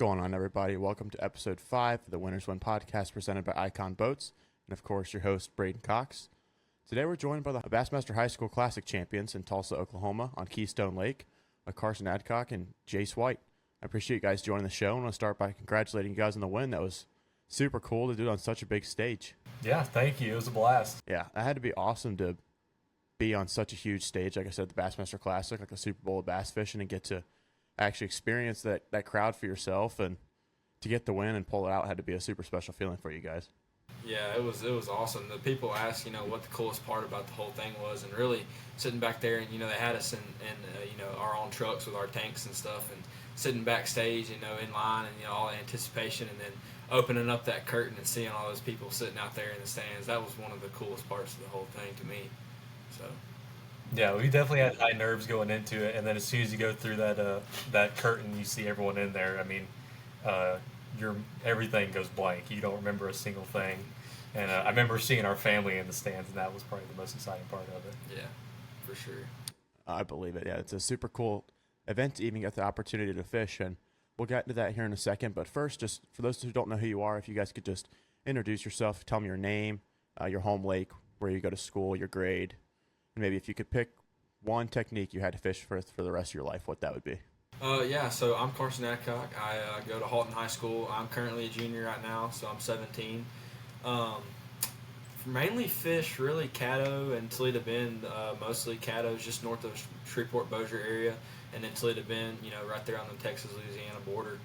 going on, everybody? Welcome to episode 5 of the Winners Win podcast presented by iKon Boats, and of course, your host, Braden Cox. Today, we're joined by the Bassmaster High School Classic champions in Tulsa, Oklahoma on Keystone Lake, Carsen Adcock and Jase White. I appreciate you guys joining the show. I want to start by congratulating you guys on the win. That was super cool to do it on such a big stage. Yeah, thank you. It was a blast. Yeah, that had to be awesome to be on such a huge stage, like I said, the Bassmaster Classic, like a Super Bowl of bass fishing, and get to actually experience that crowd for yourself, and to get the win and pull it out had to be a super special feeling for you guys. Yeah, it was awesome. The people asked, what the coolest part about the whole thing was, and really sitting back there, and they had us in our own trucks with our tanks and stuff, and sitting backstage, in line, and all the anticipation, and then opening up that curtain and seeing all those people sitting out there in the stands. That was one of the coolest parts of the whole thing to me. So. Yeah, we definitely had high nerves going into it, and then as soon as you go through that curtain, you see everyone in there. I mean, everything goes blank. You don't remember a single thing. And I remember seeing our family in the stands, and that was probably the most exciting part of it. Yeah, for sure. I believe it. Yeah, it's a super cool event to even get the opportunity to fish, and we'll get into that here in a second. But first, just for those who don't know who you are, if you guys could just introduce yourself, tell me your name, your home lake, where you go to school, your grade, and maybe if you could pick one technique you had to fish for the rest of your life, what that would be. So I'm Carsen Adcock. I go to Halton High School. I'm currently a junior right now, so I'm 17. Mainly fish, really Caddo and Toledo Bend, mostly Caddos just north of Shreveport-Bossier area, and then Toledo Bend, right there on the Texas-Louisiana border.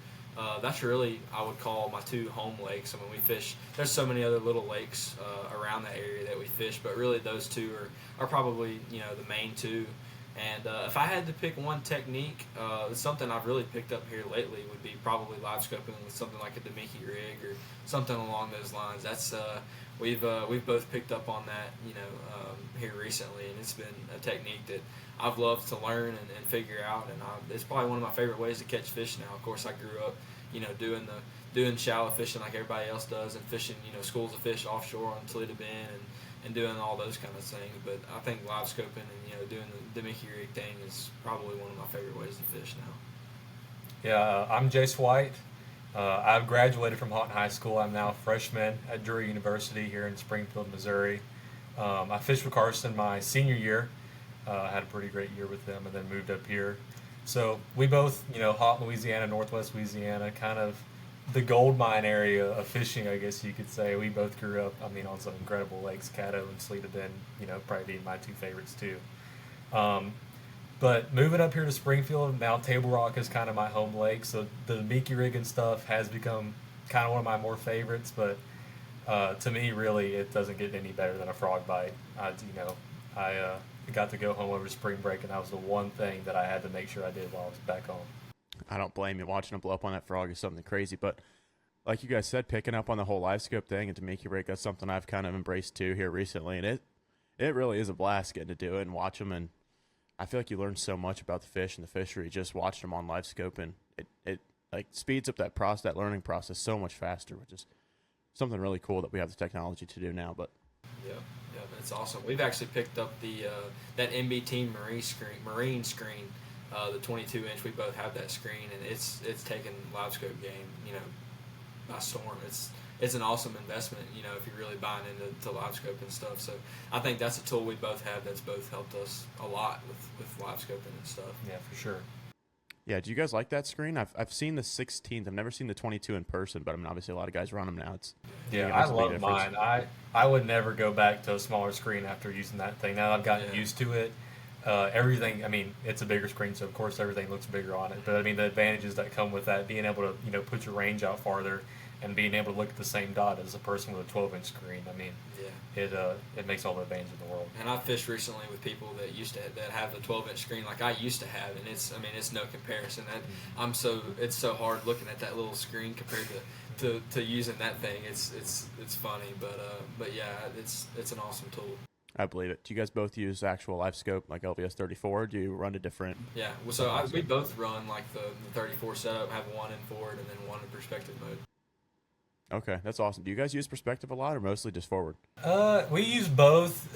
That's really, I would call, my two home lakes. I mean, we fish, there's so many other little lakes around that area that we fish, but really those two are probably, the main two. And if I had to pick one technique, something I've really picked up here lately would be probably live scoping with something like a Demicky rig or something along those lines. That's we've both picked up on that, here recently, and it's been a technique that I've loved to learn and figure out, and it's probably one of my favorite ways to catch fish now. Of course, I grew up, doing shallow fishing like everybody else does, and fishing, schools of fish offshore on Toledo Bend and doing all those kind of things. But I think live scoping and doing the Demicky rig thing is probably one of my favorite ways to fish now. Yeah, I'm Jase White. I've graduated from Halton High School. I'm now a freshman at Drury University here in Springfield, Missouri. I fished with Carsen my senior year. I had a pretty great year with them, and then moved up here. So we both, Halton, Louisiana, Northwest Louisiana, kind of the gold mine area of fishing, I guess you could say. We both grew up, on some incredible lakes, Caddo and Toledo Bend, probably being my two favorites too. But moving up here to Springfield, now Table Rock is kind of my home lake, so the Demicky rig and stuff has become kind of one of my more favorites, but to me, really, it doesn't get any better than a frog bite. I got to go home over spring break, and that was the one thing that I had to make sure I did while I was back home. I don't blame you. Watching them blow up on that frog is something crazy, but like you guys said, picking up on the whole live scope thing and Demicky rig, that's something I've kind of embraced too here recently, and it really is a blast getting to do it and watch them, and I feel like you learn so much about the fish and the fishery just watching them on live scope, and it like speeds up that learning process so much faster, which is something really cool that we have the technology to do now. But yeah, it's awesome. We've actually picked up the that MBT marine screen, the 22-inch. We both have that screen, and it's taken live scope game, by storm. It's an awesome investment, if you're really buying into live scope and stuff. So I think that's a tool we both have that's both helped us a lot with live scoping and stuff. Yeah, for sure. Yeah, do you guys like that screen? I've seen the 16th. I've never seen the 22 in person, but obviously a lot of guys run them now. I love mine. I would never go back to a smaller screen after using that thing. Now I've gotten used to it. Everything, it's a bigger screen, so of course everything looks bigger on it. But the advantages that come with that, being able to put your range out farther, and being able to look at the same dot as a person with a 12-inch screen, it makes all the advantage in the world. And I've fished recently with people that have a 12-inch screen like I used to have, and it's no comparison. It's so hard looking at that little screen compared to using that thing. It's funny, but yeah, it's an awesome tool. I believe it. Do you guys both use actual live scope like LVS 34? Or do you run a different? Yeah, well, so we both run like the 34 setup, have one in forward and then one in perspective mode. Okay, that's awesome. Do you guys use perspective a lot or mostly just forward? We use both.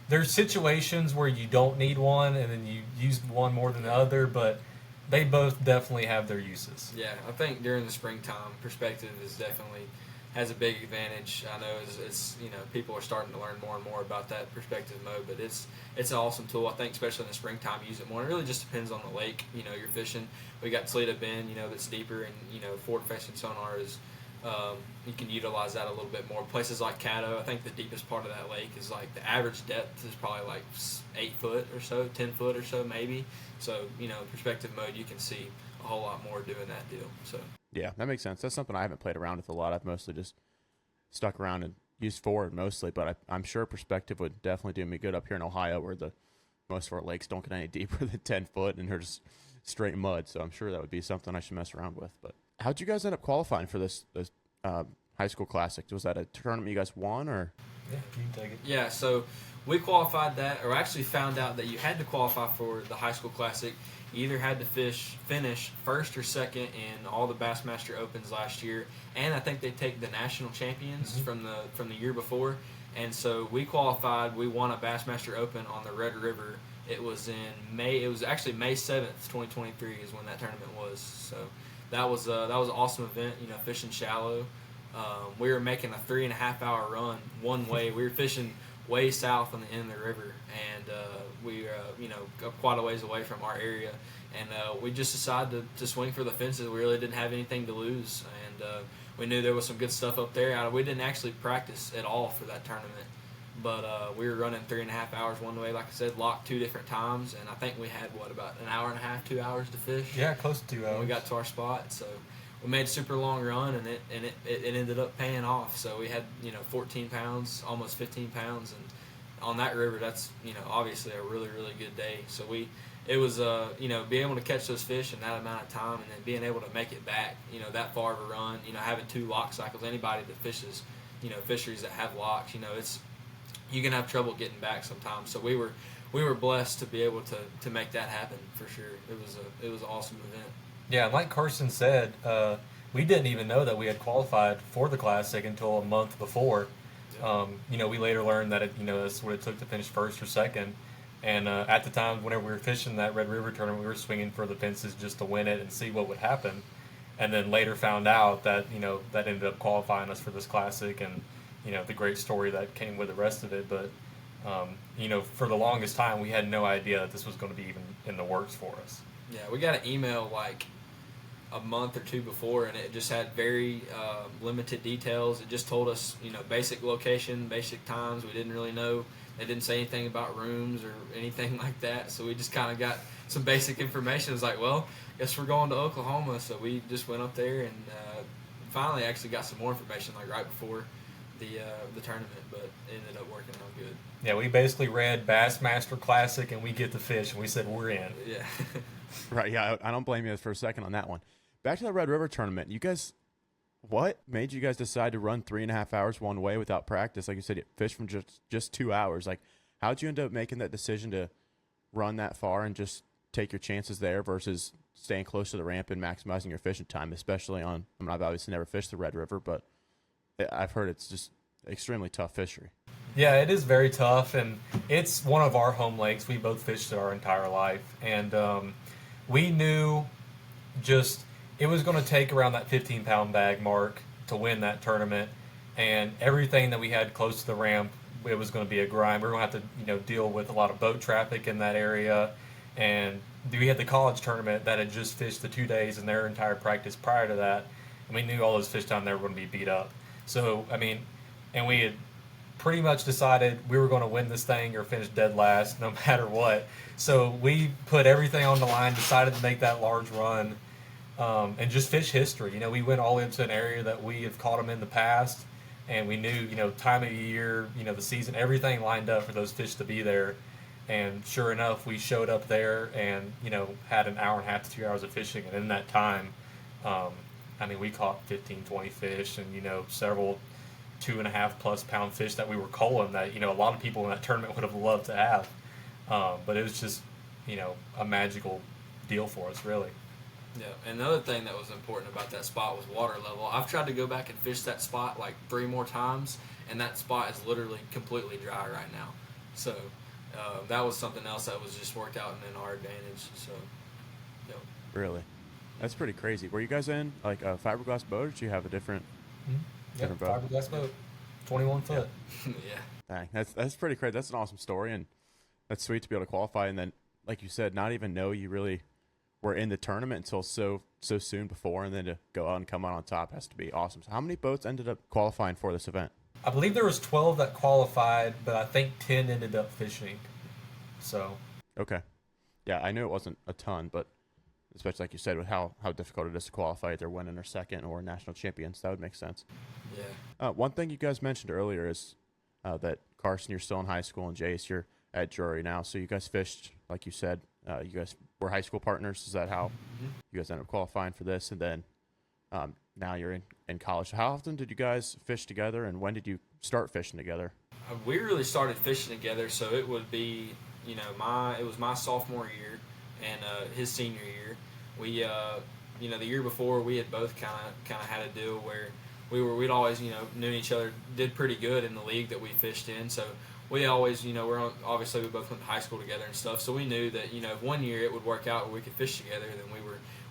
There's situations where you don't need one and then you use one more than the other, but they both definitely have their uses. Yeah, I think during the springtime, perspective is definitely has a big advantage. I know it's people are starting to learn more and more about that perspective mode, but it's an awesome tool. I think especially in the springtime, use it more. It really just depends on the lake. You're fishing. We got Toledo Bend, that's deeper, and forward facing sonar is. You can utilize that a little bit more. Places like Caddo, I think the deepest part of that lake is like the average depth is probably like 8 foot or so, 10 foot or so maybe. So perspective mode, you can see a whole lot more doing that deal. So Yeah, that makes sense. That's something I haven't played around with a lot. I've mostly just stuck around and used forward mostly, but I'm sure perspective would definitely do me good up here in Ohio, where most of our lakes don't get any deeper than 10 foot and they're just straight mud. So I'm sure that would be something I should mess around with. But how'd you guys end up qualifying for this high school classic? Was that a tournament you guys won, or? Yeah, you can take it. yeah, so we qualified that, or actually found out that you had to qualify for the high school classic. You either had to finish first or second in all the Bassmaster Opens last year, and I think they take the national champions from the year before. And so we qualified. We won a Bassmaster Open on the Red River. It was in May. It was actually May 7th, 2023, is when that tournament was. So that was an awesome event. Fishing shallow. We were making a 3.5 hour run one way. We were fishing way south on the end of the river, and we were quite a ways away from our area, and we just decided to swing for the fences. We really didn't have anything to lose, and we knew there was some good stuff up there. We didn't actually practice at all for that tournament, but we were running 3.5 hours one way, like I said, locked 2 different times, and I think we had about an hour and a half, 2 hours to fish. Yeah, close to 2 hours. When we got to our spot, so we made a super long run, and it ended up paying off. So we had 14 pounds, almost 15 pounds, and on that river, that's obviously a really, really good day. So it was being able to catch those fish in that amount of time, and then being able to make it back that far of a run. Having 2 lock cycles. Anybody that fishes fisheries that have locks, you can have trouble getting back sometimes. So we were blessed to be able to make that happen for sure. It was an awesome event. Yeah, like Carsen said, we didn't even know that we had qualified for the Classic until a month before. We later learned that that's what it took to finish first or second. And at the time, whenever we were fishing that Red River tournament, we were swinging for the fences just to win it and see what would happen. And then later found out that that ended up qualifying us for this Classic, and the great story that came with the rest of it. But for the longest time, we had no idea that this was going to be even in the works for us. Yeah, we got an email like a month or 2 before, and it just had very limited details. It just told us, basic location, basic times. We didn't really know. They didn't say anything about rooms or anything like that. So we just kind of got some basic information. It was like, well, guess we're going to Oklahoma. So we just went up there and finally actually got some more information like right before the tournament, but it ended up working out good. Yeah, we basically read Bassmaster Classic and we get the fish, and we said we're in. Yeah. Right, yeah, I don't blame you for a second on that one. Back to the Red River tournament, you guys, what made you guys decide to run 3.5 hours one way without practice? Like you said, you fished from just 2 hours. Like, how'd you end up making that decision to run that far and just take your chances there versus staying close to the ramp and maximizing your fishing time, especially on, I've obviously never fished the Red River, but I've heard it's just extremely tough fishery. Yeah, it is very tough, and it's one of our home lakes. We both fished it our entire life, and we knew it was going to take around that 15-pound bag mark to win that tournament, and everything that we had close to the ramp, it was going to be a grind. We were going to have to deal with a lot of boat traffic in that area, and we had the college tournament that had just fished the 2 days in their entire practice prior to that, and we knew all those fish down there were going to be beat up. So, and we had pretty much decided we were going to win this thing or finish dead last no matter what. So we put everything on the line, decided to make that large run, and just fish history. We went all into an area that we have caught them in the past, and we knew, time of year, the season, everything lined up for those fish to be there. And sure enough, we showed up there and, had an hour and a half to 2 hours of fishing. And in that time, we caught 15, 20 fish and, several 2.5+ pound fish that we were culling that, a lot of people in that tournament would have loved to have. But it was just, a magical deal for us, really. Yeah, another thing that was important about that spot was water level. I've tried to go back and fish that spot like 3 more times, and that spot is literally completely dry right now. So that was something else that was just worked out in our advantage. So, Really? That's pretty crazy. Were you guys in like a fiberglass boat, or did you have a different Yep, different boat? fiberglass boat, 21 foot. Yeah. Dang, that's pretty crazy. That's an awesome story, and that's sweet to be able to qualify. And then, like you said, not even know you really were in the tournament until so soon before, and then to go out and come out on top has to be awesome. So, how many boats ended up qualifying for this event? I believe there was 12 that qualified, but I think 10 ended up fishing. So Okay, yeah, I knew it wasn't a ton, but especially like you said, with how difficult it is to qualify, either winning or second or national champions, that would make sense. Yeah. One thing you guys mentioned earlier is that Carsen, you're still in high school, and Jase, you're at Drury now. So you guys fished, like you said, you guys were high school partners. Is that how you guys ended up qualifying for this? And then now you're in college. How often did you guys fish together, and when did you start fishing together? We really started fishing together, so it would be, it was my sophomore year and his senior year. We, the year before, we had both kind of had a deal where we'd always, knew each other, did pretty good in the league that we fished in. So we always, obviously we both went to high school together and stuff. So we knew that, if one year it would work out where we could fish together, then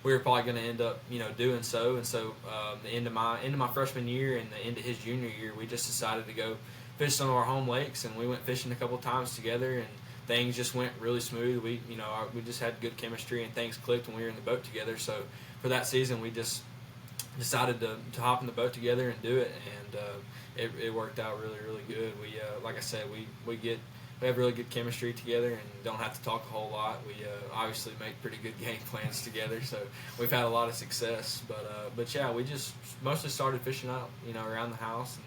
we were probably going to end up, doing so. And so the end of my freshman year and the end of his junior year, we just decided to go fish some of our home lakes, and we went fishing a couple times together, and things just went really smooth. We just had good chemistry, and things clicked when we were in the boat together. So for that season, we just decided to hop in the boat together and do it, and it worked out really, really good. We like I said, we have really good chemistry together and don't have to talk a whole lot. We obviously make pretty good game plans together, so we've had a lot of success. But yeah, we just mostly started fishing out, around the house and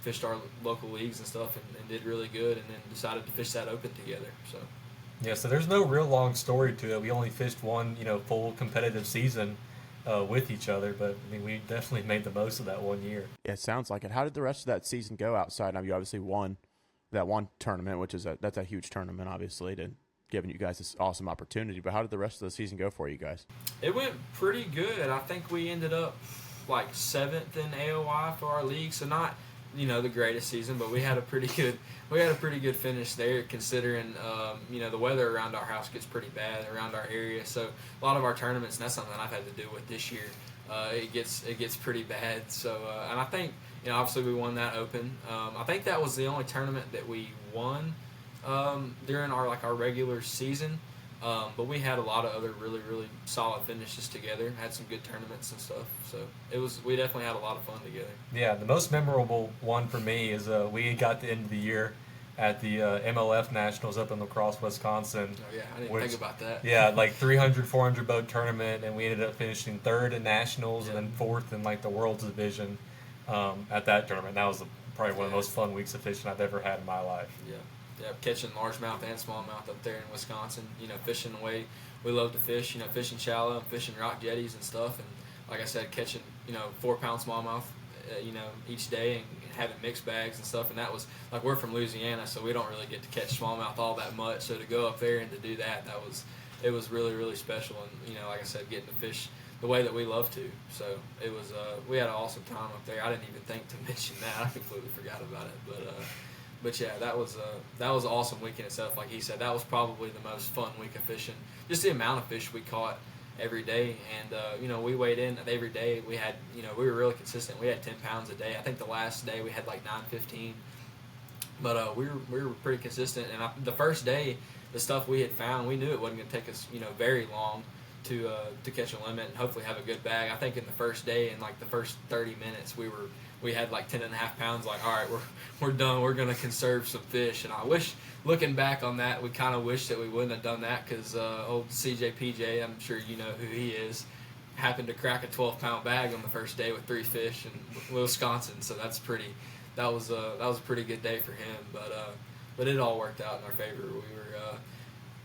fished our local leagues and stuff, and did really good, and then decided to fish that open together. So yeah, so there's no real long story to it. We only fished one, full competitive season with each other, but I mean, we definitely made the most of that 1 year. Yeah, it sounds like it. How did the rest of that season go outside? Now, you obviously won that one tournament, which is that's a huge tournament, obviously, to giving you guys this awesome opportunity. But how did the rest of the season go for you guys? it went pretty good. I think we ended up like 7th in AOI for our league, so not the greatest season, but we had a pretty good finish there, considering the weather around our house gets pretty bad around our area. So a lot of our tournaments, and that's something I've had to deal with this year, it gets pretty bad. So and I think obviously we won that open. I think that was the only tournament that we won during our regular season. But we had a lot of other really, really solid finishes together. Had some good tournaments and stuff. So we definitely had a lot of fun together. Yeah, the most memorable one for me is we got the end of the year at the MLF Nationals up in La Crosse, Wisconsin. Oh yeah, I didn't think about that. Yeah, like 300, 400 boat tournament, and we ended up finishing third in Nationals and then fourth in the World's Division at that tournament. That was probably one of the most fun weeks of fishing I've ever had in my life. Yeah, catching largemouth and smallmouth up there in Wisconsin. Fishing the way we love to fish. Fishing shallow and fishing rock jetties and stuff. And like I said, catching 4-pound smallmouth, each day, and having mixed bags and stuff. And that was we're from Louisiana, so we don't really get to catch smallmouth all that much. So to go up there and to do that, it was really, really special. And like I said, getting to fish the way that we love to. So it was we had an awesome time up there. I didn't even think to mention that. I completely forgot about it, But yeah, that was an awesome week in itself. Like he said, that was probably the most fun week of fishing. Just the amount of fish we caught every day, and we weighed in every day. We had, we were really consistent. We had 10 pounds a day. I think the last day we had 9:15, but we were pretty consistent. And the first day, the stuff we had found, we knew it wasn't going to take us very long to catch a limit and hopefully have a good bag. I think in the first day, in the first 30 minutes, we had 10.5 pounds. All right, we're done. We're gonna conserve some fish. And I wish, looking back on that, we kind of wish that we wouldn't have done that, because old CJPJ, I'm sure you know who he is, happened to crack a 12-pound bag on the first day with 3 fish in Wisconsin. So that was a pretty good day for him. But it all worked out in our favor.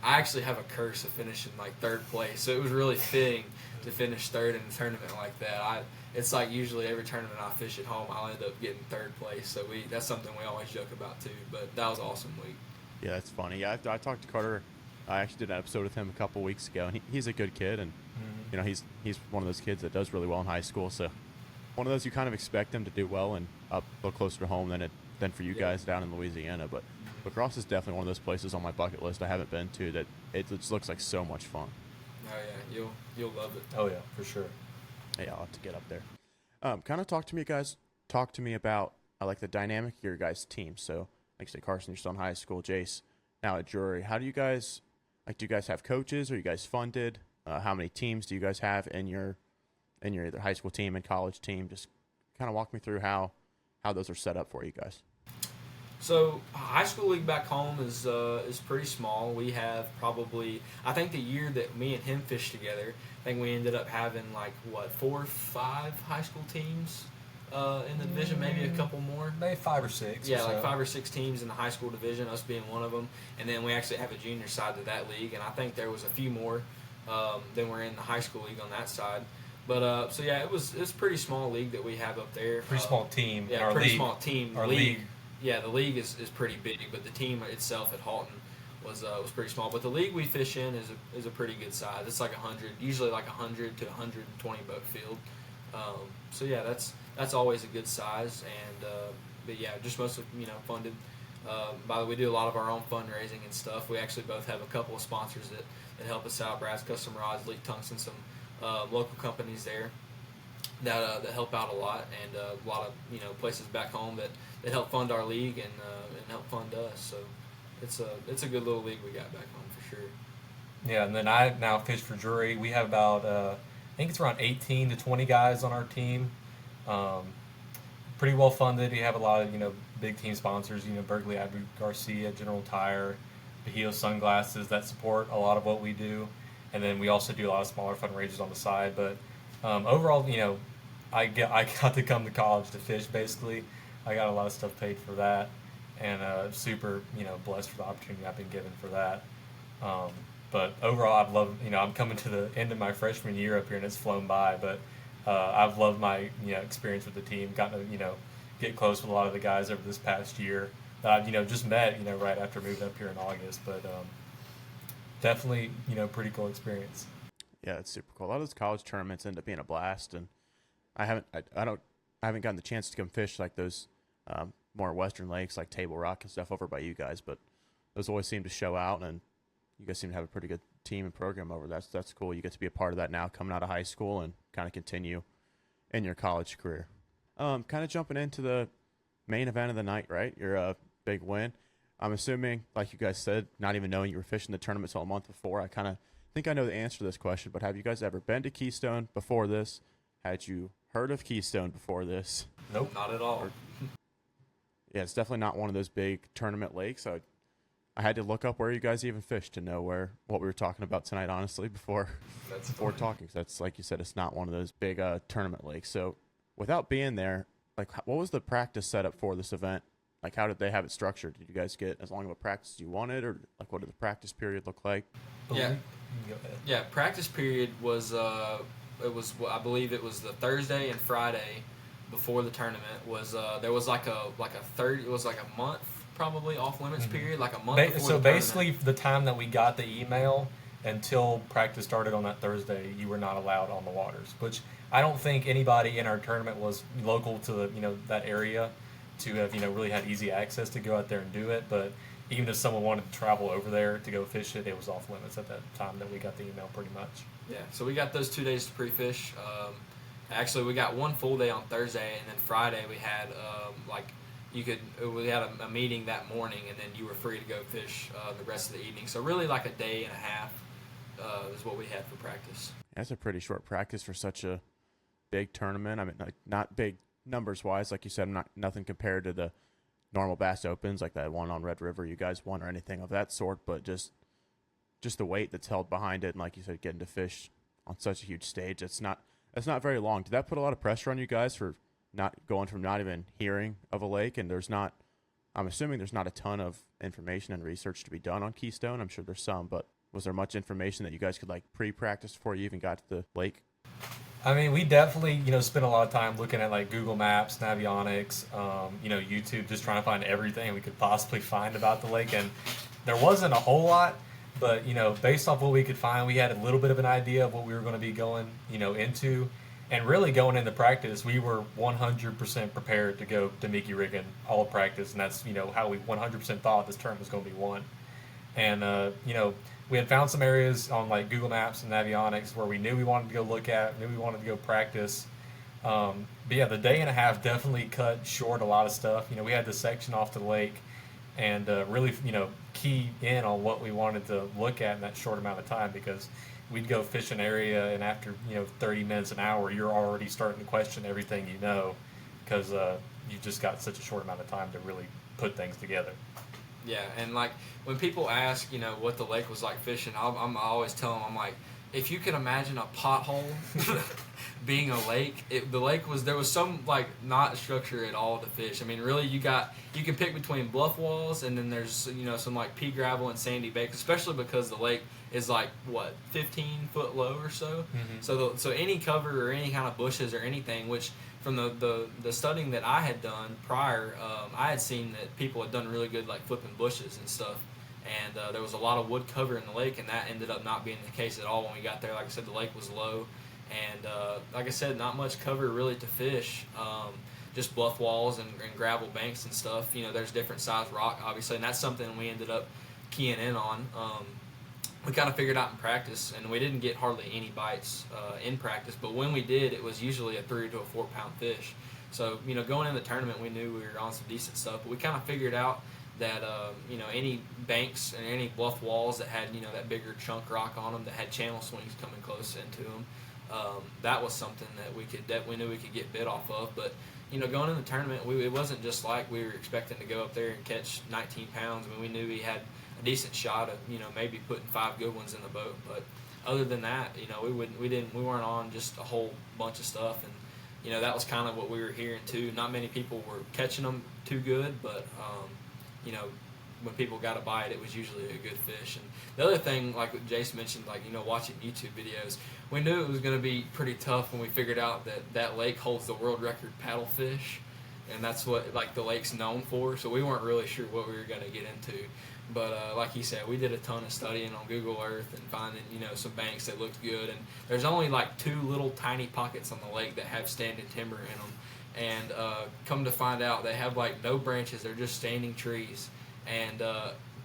I actually have a curse of finishing 3rd place, so it was really fitting to finish 3rd in a tournament like that. It's usually every tournament I fish at home, I'll end up getting 3rd place. So that's something we always joke about too. But that was an awesome week. Yeah, that's funny. Yeah, I talked to Carter. I actually did an episode with him a couple weeks ago, and he's a good kid, and he's one of those kids that does really well in high school. So one of those you kind of expect him to do well and up a little closer to home than for you guys down in Louisiana. But La Crosse is definitely one of those places on my bucket list I haven't been to that it just looks like so much fun. Oh yeah, you'll love it. Oh yeah, for sure. Yeah, I'll have to get up there. Kind of talk to me, guys. Talk to me about like the dynamic of your guys' team. So, like I say, Carsen, you're still in high school. Jase, now at Drury. How do you guys like? Do you guys have coaches? Are you guys funded? How many teams do you guys have in your either high school team and college team? Just kind of walk me through how those are set up for you guys. So high school league back home is pretty small. We have probably, I think the year that me and him fished together, I think we ended up having like 4 or 5 high school teams in the division, maybe a couple more. Maybe 5 or 6. Yeah, or like so. 5 or 6 teams in the high school division, us being one of them. And then we actually have a junior side to that league, and I think there was a few more than were in the high school league on that side. But so yeah, it's a pretty small league that we have up there. Pretty small team. Yeah, our pretty league, small team. Our league. Yeah, the league is pretty big, but the team itself at Halton was pretty small. But the league we fish in is a pretty good size. It's like 100, usually like 100 to 120 boat field. So yeah, that's always a good size. And but yeah, just mostly funded. By the way, we do a lot of our own fundraising and stuff. We actually both have a couple of sponsors that help us out. Brad's Custom Rods, Leak Tungsten, some local companies there that help out a lot, and a lot of places back home that help fund our league and help fund us. So it's a good little league we got back home for sure. Yeah, and then I now fish for Drury. We have about I think it's around 18 to 20 guys on our team. Pretty well funded. We have a lot of big team sponsors. Berkeley Abu Garcia, General Tire, Bahio Sunglasses that support a lot of what we do, and then we also do a lot of smaller fundraisers on the side. But overall, I got to come to college to fish. Basically, I got a lot of stuff paid for that, and super blessed for the opportunity I've been given for that. But overall, I've loved. I'm coming to the end of my freshman year up here, and it's flown by. But I've loved my experience with the team. Gotten to get close with a lot of the guys over this past year that I've just met right after moving up here in August. But definitely pretty cool experience. Yeah, it's super cool. A lot of those college tournaments end up being a blast, and I haven't gotten the chance to come fish like those more western lakes like Table Rock and stuff over by you guys, but those always seem to show out, and you guys seem to have a pretty good team and program over that. So that's cool. You get to be a part of that now coming out of high school and kind of continue in your college career. Kind of jumping into the main event of the night, right? Your big win. I'm assuming, like you guys said, not even knowing you were fishing the tournament until a month before, I kind of think I know the answer to this question, but have you guys ever been to Keystone before this? Had you heard of Keystone before this? Nope. Not at all. Yeah, it's definitely not one of those big tournament lakes. I had to look up where you guys even fished to know what we were talking about tonight, honestly, before talking. So that's, like you said, it's not one of those big tournament lakes. So without being there, like, what was the practice setup for this event? Like, how did they have it structured? Did you guys get as long of a practice as you wanted, or like what did the practice period look like? Yeah. Practice period was I believe it was the Thursday and Friday before the tournament. There was like a month probably off limits period, like a month before so the basically tournament. the time that we got the email until practice started on that Thursday, you were not allowed on the waters, which I don't think anybody in our tournament was local to the that area to have really had easy access to go out there and do it. But even if someone wanted to travel over there to go fish it, it was off limits at that time that we got the email, pretty much. Yeah, so we got those 2 days to pre-fish. Actually, we got one full day on Thursday, and then Friday we had we had a meeting that morning, and then you were free to go fish the rest of the evening. So really like a day and a half is what we had for practice. That's a pretty short practice for such a big tournament. I mean, like, not big numbers wise, like you said, nothing compared to the normal Bass Opens, like that one on Red River you guys won or anything of that sort, but just the weight that's held behind it, and like you said, getting to fish on such a huge stage, it's not very long. Did that put a lot of pressure on you guys for not going from not even hearing of a lake, and I'm assuming there's not a ton of information and research to be done on Keystone? I'm sure there's some, but was there much information that you guys could like pre-practice before you even got to the lake? I mean, we definitely, spent a lot of time looking at like Google Maps, Navionics, YouTube, just trying to find everything we could possibly find about the lake. And there wasn't a whole lot, but, based off what we could find, we had a little bit of an idea of what we were going to be going, into. And really going into practice, we were 100% prepared to go to Mickey rigging all of practice. And that's, how we 100% thought this term was going to be won. And, we had found some areas on like Google Maps and Navionics where we knew we wanted to go look at, knew we wanted to go practice. But yeah, the day and a half definitely cut short a lot of stuff. You know, we had this section off to the lake, and really, you know, key in on what we wanted to look at in that short amount of time, because we'd go fish an area, and after, you know, 30 minutes, an hour, you're already starting to question everything you know, because you just got such a short amount of time to really put things together. Yeah, and like when people ask, you know, what the lake was like fishing, I always tell them, I'm like, if you can imagine a pothole being a lake, the lake was, there was some like not structure at all to fish. I mean, really, you can pick between bluff walls, and then there's, you know, some like pea gravel and sandy banks, especially because the lake is like what 15 foot low or so. Mm-hmm. So any cover or any kind of bushes or anything, which from the studying that I had done prior, I had seen that people had done really good like flipping bushes and stuff. And there was a lot of wood cover in the lake, and that ended up not being the case at all when we got there. Like I said, the lake was low, and like I said, not much cover really to fish. Just bluff walls and gravel banks and stuff. You know, there's different size rock, obviously, and that's something we ended up keying in on. We kind of figured out in practice, and we didn't get hardly any bites in practice, but when we did, it was usually a 3 to a 4 pound fish. So, you know, going in the tournament, we knew we were on some decent stuff, but we kind of figured out that you know, any banks and any bluff walls that had, you know, that bigger chunk rock on them, that had channel swings coming close into them, that was something that we knew we could get bit off of. But, you know, going in the tournament, it wasn't just like we were expecting to go up there and catch 19 pounds. I mean, we knew we had a decent shot of, you know, maybe putting 5 good ones in the boat. But other than that, you know, we weren't on just a whole bunch of stuff. And, you know, that was kind of what we were hearing too. Not many people were catching them too good, but you know, when people got a bite, it was usually a good fish. And the other thing, like what Jase mentioned, like, you know, watching YouTube videos, we knew it was going to be pretty tough when we figured out that lake holds the world record paddlefish, and that's what, like, the lake's known for. So we weren't really sure what we were going to get into. But like he said, we did a ton of studying on Google Earth and finding, you know, some banks that looked good. And there's only like 2 little tiny pockets on the lake that have standing timber in them. And come to find out, they have like no branches; they're just standing trees. And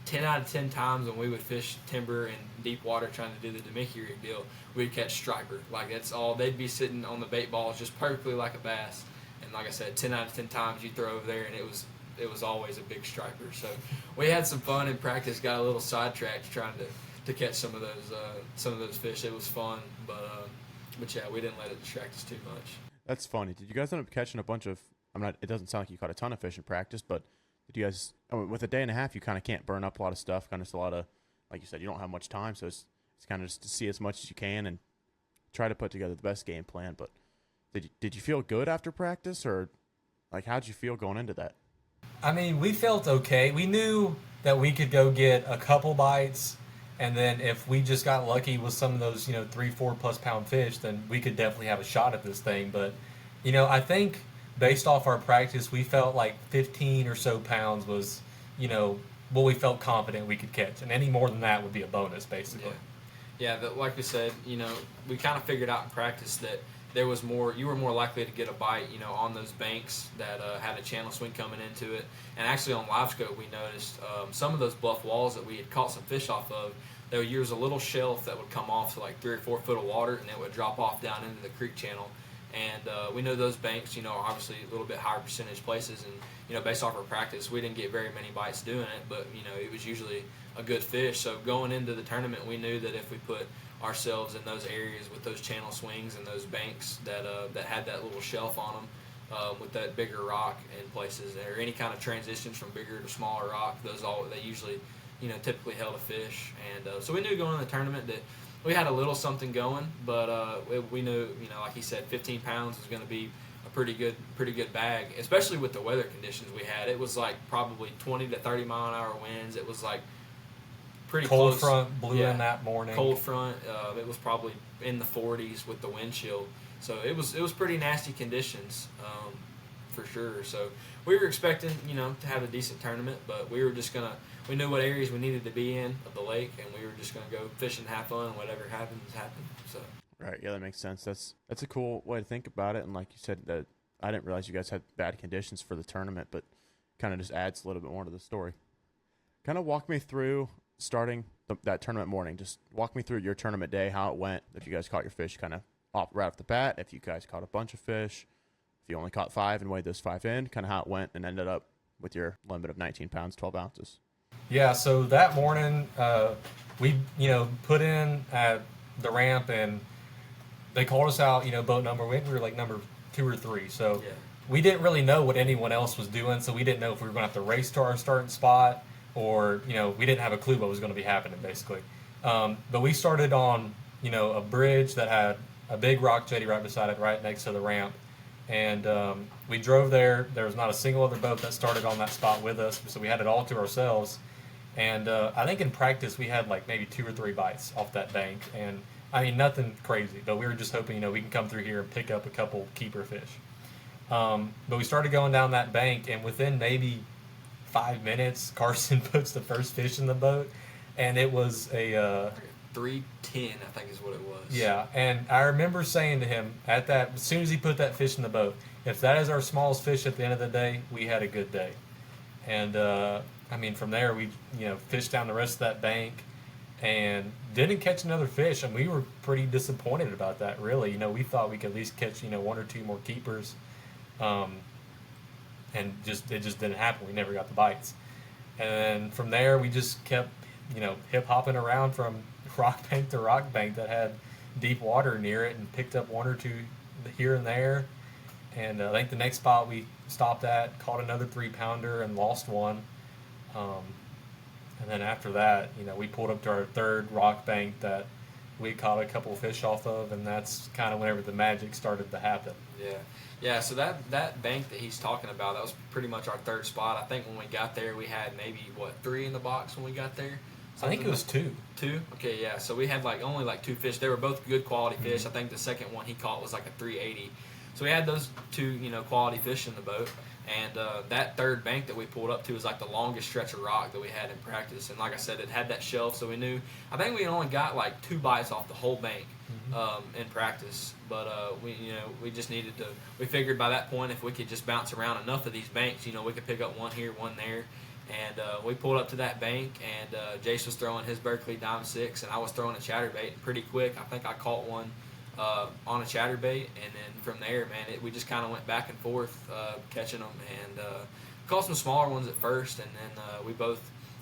10 out of 10 times when we would fish timber in deep water trying to do the demicky rig deal, we'd catch striper. Like, that's all. They'd be sitting on the bait balls just perfectly like a bass. And like I said, 10 out of 10 times you throw over there, and it was always a big striper. So we had some fun in practice. Got a little sidetracked trying to catch some of those fish. It was fun, but yeah, we didn't let it distract us too much. That's funny. Did you guys end up catching a bunch of? It doesn't sound like you caught a ton of fish in practice, but did you guys? With a day and a half, you kind of can't burn up a lot of stuff. Kind of just a lot of, like you said, you don't have much time, so it's kind of just to see as much as you can and try to put together the best game plan. But did you feel good after practice, or like how'd you feel going into that? I mean, we felt okay. We knew that we could go get a couple bites, and then if we just got lucky with some of those, you know, 3-4+ pound fish, then we could definitely have a shot at this thing. But, you know, I think based off our practice, we felt like 15 or so pounds was, you know, what we felt confident we could catch, and any more than that would be a bonus, basically. Yeah, like we said, you know, we kind of figured out in practice that there was more. You were more likely to get a bite, you know, on those banks that had a channel swing coming into it. And actually, on live scope, we noticed some of those bluff walls that we had caught some fish off of. There was a little shelf that would come off to like 3 or 4 foot of water, and it would drop off down into the creek channel. And we know those banks, you know, are obviously a little bit higher percentage places. And, you know, based off our practice, we didn't get very many bites doing it, but, you know, it was usually a good fish. So going into the tournament, we knew that if we put ourselves in those areas with those channel swings and those banks that had that little shelf on them, with that bigger rock in places, or any kind of transitions from bigger to smaller rock, they usually, you know, typically held a fish. And so we knew going in the tournament that we had a little something going, but we knew, you know, like he said, 15 pounds was going to be a pretty good bag, especially with the weather conditions we had. It was like probably 20 to 30 mile an hour winds. It was like pretty cold close. Front blew in that morning. Cold front. It was probably in the 40s with the wind chill. So it was pretty nasty conditions, for sure. So we were expecting, you know, to have a decent tournament, but we knew what areas we needed to be in of the lake, and we were just gonna go fishing, have fun, whatever happens. So. Right. Yeah, that makes sense. That's a cool way to think about it. And like you said, that I didn't realize you guys had bad conditions for the tournament, but kind of just adds a little bit more to the story. Kind of walk me through starting that tournament morning. Just walk me through your tournament day, how it went, if you guys caught your fish kind of right off the bat, if you guys caught a bunch of fish, if you only caught 5 and weighed those 5 in, kind of how it went and ended up with your limit of 19 pounds, 12 ounces. Yeah, so that morning, we, put in at the ramp, and they called us out, boat number. We were like number 2 or 3. So we didn't really know what anyone else was doing, so we didn't know if we were going to have to race to our starting spot or, we didn't have a clue what was going to be happening, basically. But we started on, a bridge that had a big rock jetty right beside it, right next to the ramp. And we drove there. There was not a single other boat that started on that spot with us, so we had it all to ourselves. And I think in practice we had like maybe 2 or 3 bites off that bank. And I mean, nothing crazy, but we were just hoping, we can come through here and pick up a couple keeper fish. But we started going down that bank, and within maybe 5 minutes, Carsen puts the first fish in the boat, and it was a 310, I think is what it was. Yeah, and I remember saying to him as soon as he put that fish in the boat, if that is our smallest fish at the end of the day, we had a good day. And from there we fished down the rest of that bank and didn't catch another fish, and we were pretty disappointed about that. Really, we thought we could at least catch 1 or 2 more keepers, and it just didn't happen. We never got the bites, and then from there we just kept hip hopping around from rock bank to rock bank that had deep water near it, and picked up 1 or 2 here and there. And I think the next spot we stopped at, caught another 3-pounder and lost one. And then after that, we pulled up to our 3rd rock bank that we caught a couple of fish off of, and that's kind of whenever the magic started to happen. Yeah. So that bank that he's talking about, that was pretty much our 3rd spot. I think when we got there, we had maybe 3 in the box when we got there. I think it was 2. 2? Okay, yeah. So we had only 2 fish. They were both good quality fish. I think the second one he caught was like a 380. So we had those 2, quality fish in the boat. And that 3rd bank that we pulled up to was like the longest stretch of rock that we had in practice. And like I said, it had that shelf, so we knew. I think we only got 2 bites off the whole bank in practice. But we just needed to. We figured by that point, if we could just bounce around enough of these banks, we could pick up 1 here, 1 there. And we pulled up to that bank, and Jase was throwing his Berkeley Dime 6, and I was throwing a chatterbait pretty quick. I think I caught one on a chatterbait, and then from there, man, we just kind of went back and forth catching them, and caught some smaller ones at first, and then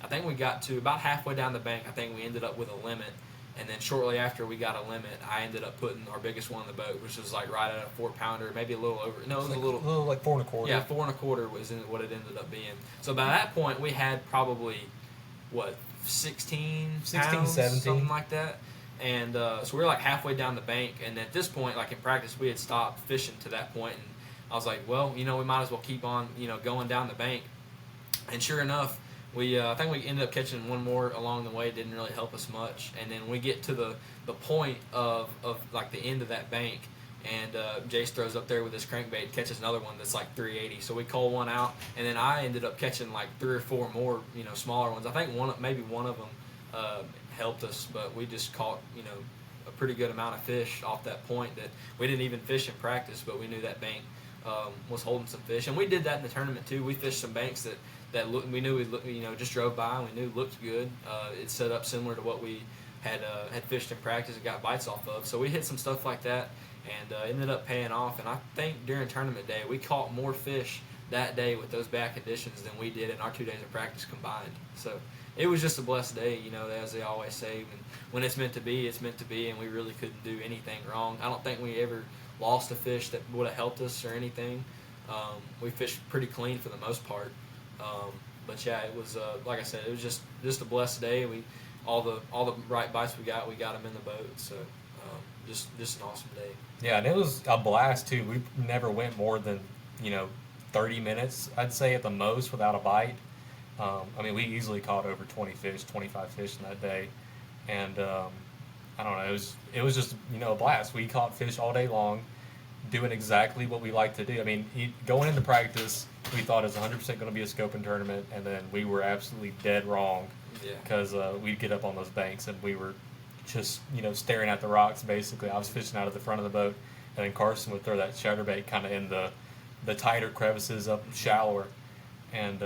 I think we got to about halfway down the bank. I think we ended up with a limit, and then shortly after we got a limit, I ended up putting our biggest one in the boat, which was right at a 4-pounder, maybe a little over. No, it was a little like 4 1/4. Yeah, 4 1/4 was what it ended up being. So by that point, we had probably 16 pounds, 17, something like that. And so we were halfway down the bank, and at this point, in practice, we had stopped fishing to that point, and I was like, well, we might as well keep on, going down the bank. And sure enough, I think we ended up catching 1 more along the way. It didn't really help us much. And then we get to the point of the end of that bank, and Jase throws up there with his crankbait, catches another one that's 380. So we call one out, and then I ended up catching 3 or 4 more, smaller ones. I think maybe one of them helped us, but we just caught a pretty good amount of fish off that point that we didn't even fish in practice, but we knew that bank was holding some fish, and we did that in the tournament too. We fished some banks that we knew just drove by and we knew looked good. It's set up similar to what we had fished in practice and got bites off of, so we hit some stuff like that, and ended up paying off. And I think during tournament day we caught more fish that day with those bad conditions than we did in our 2 days of practice combined. So it was just a blessed day, as they always say. When it's meant to be, it's meant to be, and we really couldn't do anything wrong. I don't think we ever lost a fish that would have helped us or anything. We fished pretty clean for the most part. But yeah, it was like I said, it was just a blessed day. All the right bites we got them in the boat. So just an awesome day. Yeah, and it was a blast too. We never went more than 30 minutes, I'd say, at the most, without a bite. We easily caught over 20 fish, 25 fish in that day, and I don't know, it was just a blast. We caught fish all day long, doing exactly what we like to do. Going into practice, we thought it was 100% going to be a scoping tournament, and then we were absolutely dead wrong, because we'd get up on those banks and we were just staring at the rocks. Basically, I was fishing out of the front of the boat, and then Carsen would throw that chatterbait kind of in the tighter crevices up shallower, and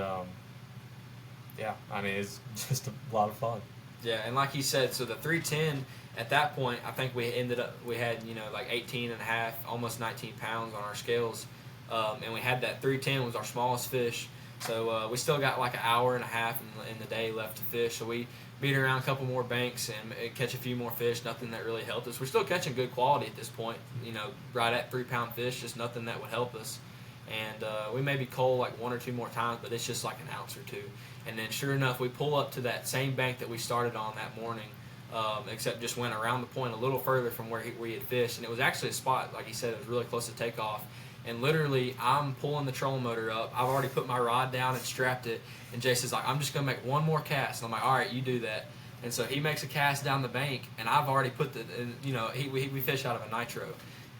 it's just a lot of fun. Yeah, and like he said, so the 310 at that point, I think we had like 18 and a half, almost 19 pounds on our scales, and we had that 310 was our smallest fish. So we still got like an hour and a half in the day left to fish. So we beat around a couple more banks and catch a few more fish. Nothing that really helped us. We're still catching good quality at this point. Right at 3-pound fish, just nothing that would help us. And we maybe cull like one or two more times, but it's just like an ounce or two. And then sure enough, we pull up to that same bank that we started on that morning, except just went around the point a little further from where we had fished. And it was actually a spot, like he said, it was really close to takeoff. And literally, I'm pulling the trolling motor up. I've already put my rod down and strapped it. And Jason's like, I'm just going to make one more cast. And I'm like, all right, you do that. And so he makes a cast down the bank, and I've already put we fish out of a nitro.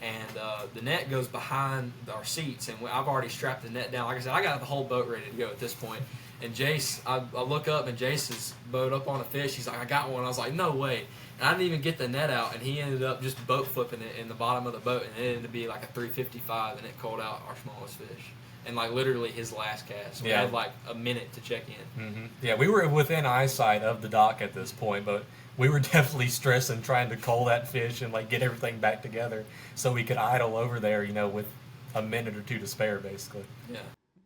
And the net goes behind our seats, and I've already strapped the net down. Like I said, I got the whole boat ready to go at this point. And Jase, I look up, and Jase's boat up on a fish. He's like, I got one. I was like, no way. And I didn't even get the net out, and he ended up just boat flipping it in the bottom of the boat, and it ended up being like a 355, and it called out our smallest fish. And like literally his last cast. We had like a minute to check in. Mm-hmm. Yeah, we were within eyesight of the dock at this point, but we were definitely stressing trying to cull that fish and like get everything back together so we could idle over there, with a minute or two to spare, basically. Yeah.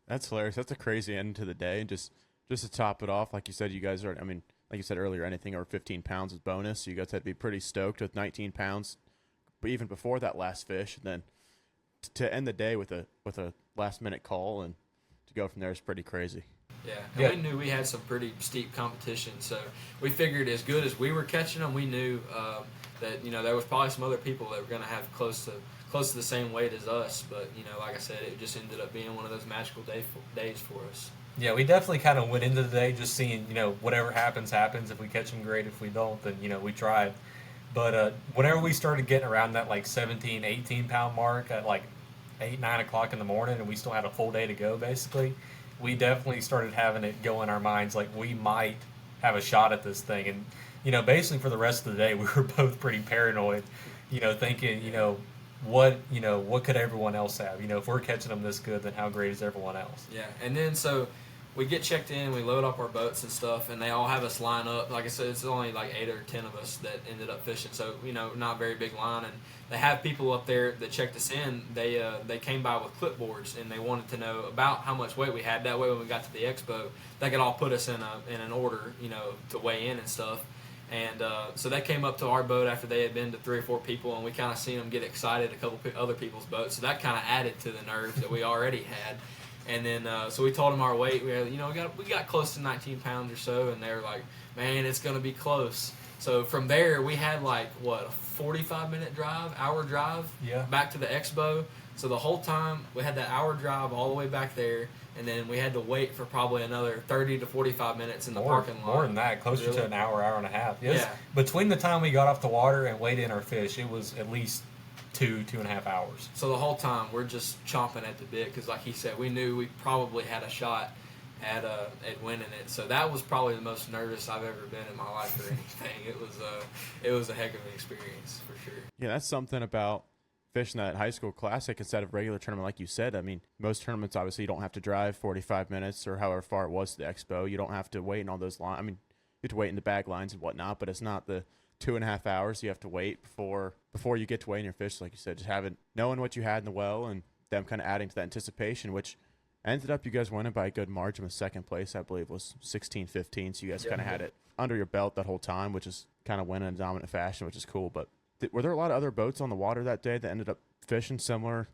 That's hilarious. That's a crazy end to the day. And just to top it off, like you said, you guys are, like you said earlier, anything over 15 pounds is bonus. So you guys had to be pretty stoked with 19 pounds, but even before that last fish. And then to end the day with a last minute call and to go from there is pretty crazy. Yeah, and we knew we had some pretty steep competition, so we figured as good as we were catching them, we knew that there was probably some other people that were going to have close to the same weight as us. But like I said, it just ended up being one of those magical days for us. Yeah, we definitely kind of went into the day just seeing whatever happens. If we catch them, great. If we don't, then we tried. But whenever we started getting around that like 17, 18 pound mark at like 8, 9 o'clock in the morning, and we still had a full day to go, basically, we definitely started having it go in our minds like we might have a shot at this thing. And basically for the rest of the day, we were both pretty paranoid, thinking, what could everyone else have? If we're catching them this good, then how great is everyone else? Yeah, and then so we get checked in, we load up our boats and stuff, and they all have us line up. Like I said, it's only like 8 or 10 of us that ended up fishing, so not very big line. And they have people up there that checked us in. They came by with clipboards, and they wanted to know about how much weight we had. That way, when we got to the expo, they could all put us in an order, to weigh in and stuff. And so they came up to our boat after they had been to 3 or 4 people, and we kind of seen them get excited a couple other people's boats. So that kind of added to the nerves that we already had. And then so we told them our weight. We got close to 19 pounds or so, and they were like, "Man, it's gonna be close." So from there, we had like a 45-minute hour drive back to the expo. So the whole time we had that hour drive all the way back there, and then we had to wait for probably another 30 to 45 minutes in the parking lot. More than that, closer to an hour and a half. Yeah. Between the time we got off the water and weighed in our fish, it was at least 2.5 hours. So the whole time we're just chomping at the bit because, like he said, we knew we probably had a shot at winning it. So that was probably the most nervous I've ever been in my life for anything. It was a heck of an experience for sure. Yeah, that's something about fishing that high school classic instead of regular tournament, like you said. Most tournaments obviously you don't have to drive 45 minutes or however far it was to the expo. You don't have to wait in all those lines. You have to wait in the bag lines and whatnot, but it's not the 2.5 hours you have to wait before you get to weigh in your fish. Like you said, just knowing what you had in the well and them kind of adding to that anticipation, which ended up you guys winning by a good margin. With second place, I believe, was 16-15. So you guys kind of had it under your belt that whole time, which is kind of winning in dominant fashion, which is cool. But were there a lot of other boats on the water that day that ended up fishing similar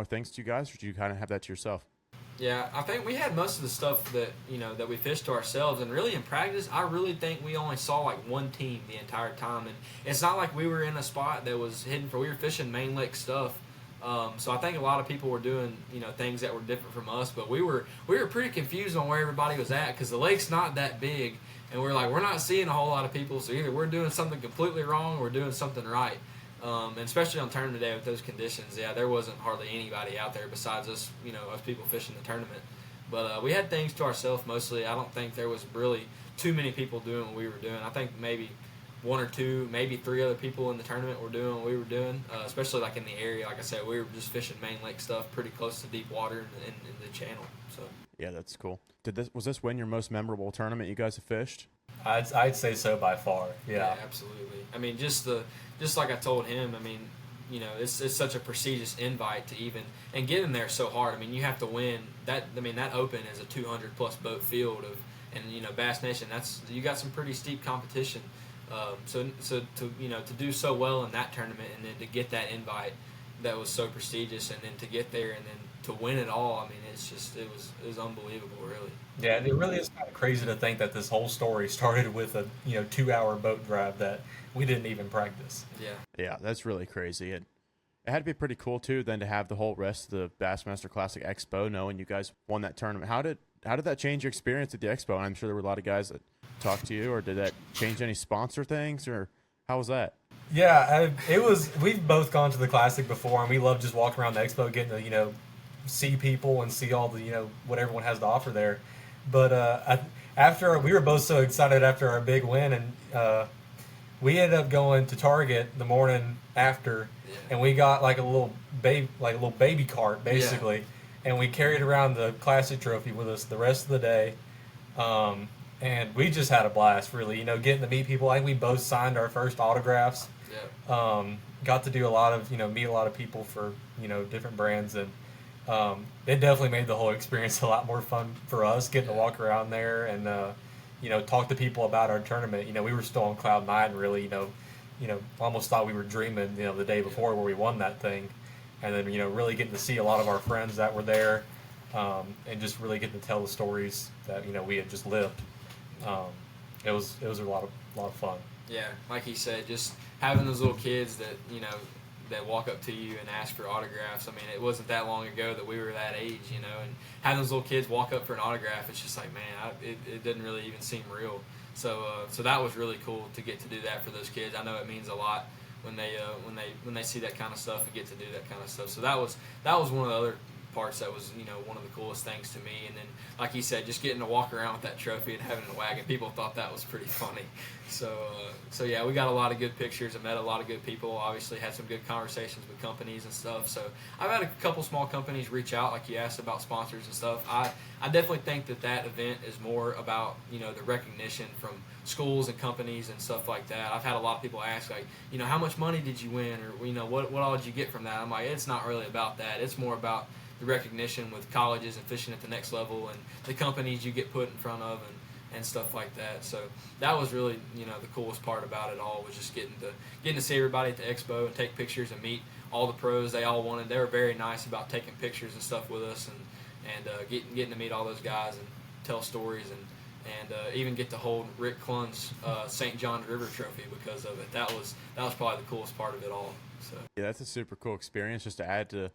things to you guys, or did you kind of have that to yourself? Yeah, I think we had most of the stuff that that we fished to ourselves, and really in practice, I really think we only saw like one team the entire time, and it's not like we were in a spot that was hidden we were fishing main lake stuff. So I think a lot of people were doing things that were different from us, but we were pretty confused on where everybody was at because the lake's not that big, and we're not seeing a whole lot of people. So either we're doing something completely wrong or we're doing something right. And especially on tournament day with those conditions, there wasn't hardly anybody out there besides us, us people fishing the tournament. But we had things to ourselves mostly. I don't think there was really too many people doing what we were doing. I think maybe 1 or 2, maybe 3 other people in the tournament were doing what we were doing, especially like in the area. Like I said, we were just fishing main lake stuff pretty close to deep water in the channel. So yeah, that's cool. Was this win your most memorable tournament you guys have fished? I'd say so by far. Yeah. Absolutely. I mean, just like I told him. I mean, it's such a prestigious invite to even and getting there so hard. I mean, you have to win that. I mean, that Open is a 200+ boat field of, and Bass Nation. You got some pretty steep competition. So to do so well in that tournament and then to get that invite that was so prestigious and then to get there and then to win it all. I mean, it was unbelievable, really. Yeah, and it really is kind of crazy to think that this whole story started with a 2-hour boat drive that we didn't even practice. Yeah. Yeah, that's really crazy. It had to be pretty cool too then to have the whole rest of the Bassmaster Classic Expo knowing you guys won that tournament. How did that change your experience at the Expo? And I'm sure there were a lot of guys that talked to you, or did that change any sponsor things, or how was that? Yeah, it was. We've both gone to the Classic before, and we love just walking around the Expo, getting to see people and see all the what everyone has to offer there. But after we were both so excited after our big win, and we ended up going to Target the morning after, and we got like a little baby cart basically, and we carried around the Classic trophy with us the rest of the day. And we just had a blast, really. Getting to meet people. I think we both signed our first autographs. Yeah. Got to do a lot of, meet a lot of people for, different brands, and it definitely made the whole experience a lot more fun for us, getting to walk around there and, talk to people about our tournament. We were still on cloud nine, really. Almost thought we were dreaming, the day before where we won that thing, and then really getting to see a lot of our friends that were there, and just really getting to tell the stories that we had just lived. It was a lot of fun. Yeah, like he said, just having those little kids that that walk up to you and ask for autographs. I mean, it wasn't that long ago that we were that age, and having those little kids walk up for an autograph, it's just like, man, it didn't really even seem real. So that was really cool to get to do that for those kids. I know it means a lot when they see that kind of stuff and get to do that kind of stuff. So that was one of the other parts that was one of the coolest things to me. And then, like he said, just getting to walk around with that trophy and having it in a wagon, people thought that was pretty funny. So yeah, we got a lot of good pictures and met a lot of good people. Obviously had some good conversations with companies and stuff. So I've had a couple small companies reach out, like you asked about sponsors and stuff. I definitely think that event is more about the recognition from schools and companies and stuff like that. I've had a lot of people ask, like, how much money did you win, or what all did you get from that? I'm like, it's not really about that. It's more about the recognition with colleges and fishing at the next level and the companies you get put in front of and stuff like that. So that was really the coolest part about it all, was just getting to see everybody at the expo and take pictures and meet all the pros. They were very nice about taking pictures and stuff with us, and getting to meet all those guys and tell stories and even get to hold Rick Clunn's St. Johns River trophy because of it. That was probably the coolest part of it all. So yeah, that's a super cool experience, just to add to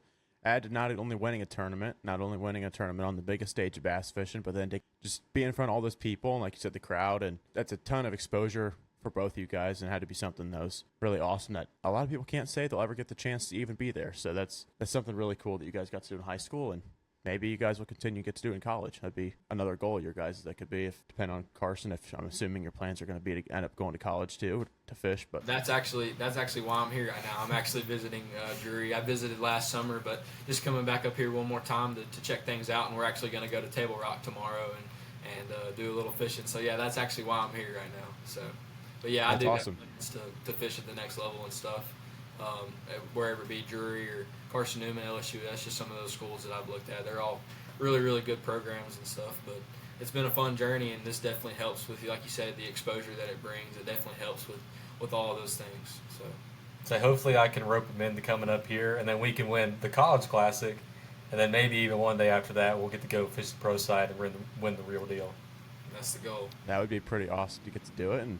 not only winning a tournament on the biggest stage of bass fishing, but then to just be in front of all those people and, like you said, the crowd. And that's a ton of exposure for both of you guys, and had to be something that was really awesome that a lot of people can't say they'll ever get the chance to even be there. So that's something really cool that you guys got to do in high school, and maybe you guys will continue to get to do in college. That'd be another goal of your guys. That could be, if depending on Carsen, if I'm assuming your plans are going to be to end up going to college too to fish. But that's actually why I'm here right now. I'm actually visiting Drury. I visited last summer, but just coming back up here one more time to check things out. And we're actually going to go to Table Rock tomorrow and do a little fishing. So yeah, that's actually why I'm here right now. So, but yeah, that's I do awesome. have plans to fish at the next level and stuff. Wherever it be Drury or Carson Newman, LSU, that's just some of those schools that I've looked at. They're all really, really good programs and stuff, but it's been a fun journey, and this definitely helps with, like you said, the exposure that it brings. It definitely helps with all of those things. So hopefully I can rope them into coming up here, and then we can win the College Classic, and then maybe even one day after that we'll get to go fish the pro side and win the real deal. That's the goal. That would be pretty awesome to get to do it. And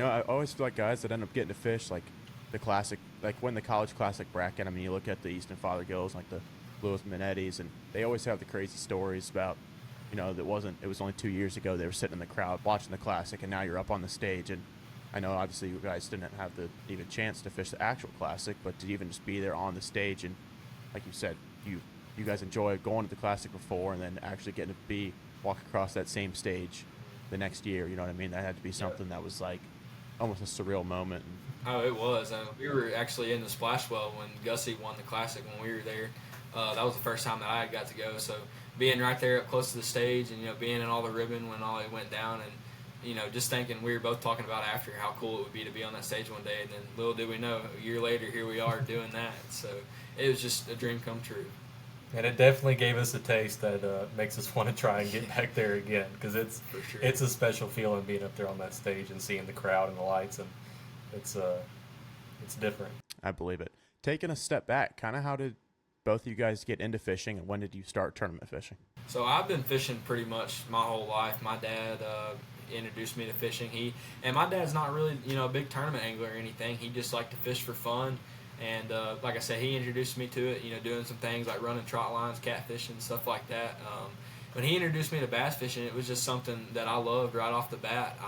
I always feel like guys that end up getting to fish like the Classic, like when the College Classic bracket, I mean, you look at the Easton Fothergills, like the Lewis Minettis, and they always have the crazy stories about, it was only 2 years ago they were sitting in the crowd watching the Classic, and now you're up on the stage. And I know obviously you guys didn't have the even chance to fish the actual Classic, but to even just be there on the stage, and like you said, you guys enjoy going to the Classic before and then actually getting to walk across that same stage the next year, you know what I mean? That had to be something that was like almost a surreal moment. Oh, it was. We were actually in the splash well when Gussie won the Classic when we were there. That was the first time that I got to go. So being right there up close to the stage and being in all the ribbon when all it went down, and just thinking, we were both talking about after how cool it would be to be on that stage one day, and then little did we know, a year later, here we are doing that. So it was just a dream come true. And it definitely gave us a taste that makes us want to try and get back there again, because For sure. it's a special feeling being up there on that stage and seeing the crowd and the lights, and it's different. I believe it. Taking a step back, kind of how did both of you guys get into fishing, and when did you start tournament fishing? So I've been fishing pretty much my whole life. My dad introduced me to fishing. And my dad's not really, a big tournament angler or anything. He just liked to fish for fun. And like I said, he introduced me to it, doing some things like running trot lines, catfishing, stuff like that. When he introduced me to bass fishing, it was just something that I loved right off the bat.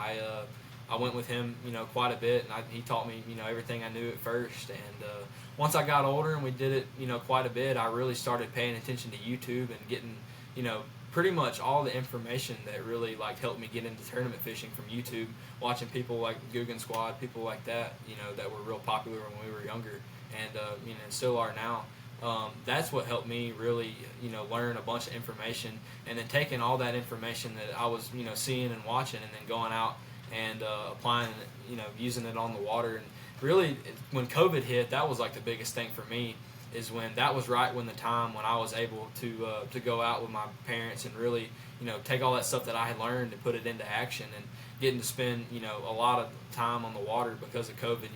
I went with him, quite a bit, and he taught me, everything I knew at first. And once I got older and we did it, quite a bit, I really started paying attention to YouTube and getting, pretty much all the information that really helped me get into tournament fishing from YouTube, watching people like Guggen Squad, people like that, that were real popular when we were younger, and still are now. That's what helped me really, learn a bunch of information, and then taking all that information that I was, seeing and watching, and then going out and applying it, using it on the water. And really, when COVID hit, that was the biggest thing for me, is when that was right when the time when I was able to go out with my parents and really, take all that stuff that I had learned and put it into action, and getting to spend, a lot of time on the water because of COVID,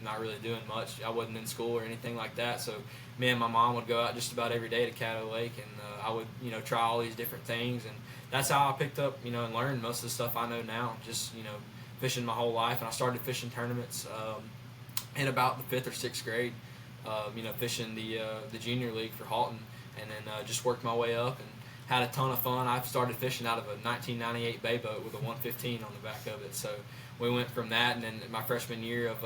not really doing much. I wasn't in school or anything like that, so me and my mom would go out just about every day to Caddo Lake, and I would, try all these different things, and that's how I picked up, and learned most of the stuff I know now, just, fishing my whole life. And I started fishing tournaments in about the 5th or 6th grade, fishing the junior league for Halton, and then just worked my way up and had a ton of fun. I started fishing out of a 1998 bay boat with a 115 on the back of it. So we went from that, and then my freshman year of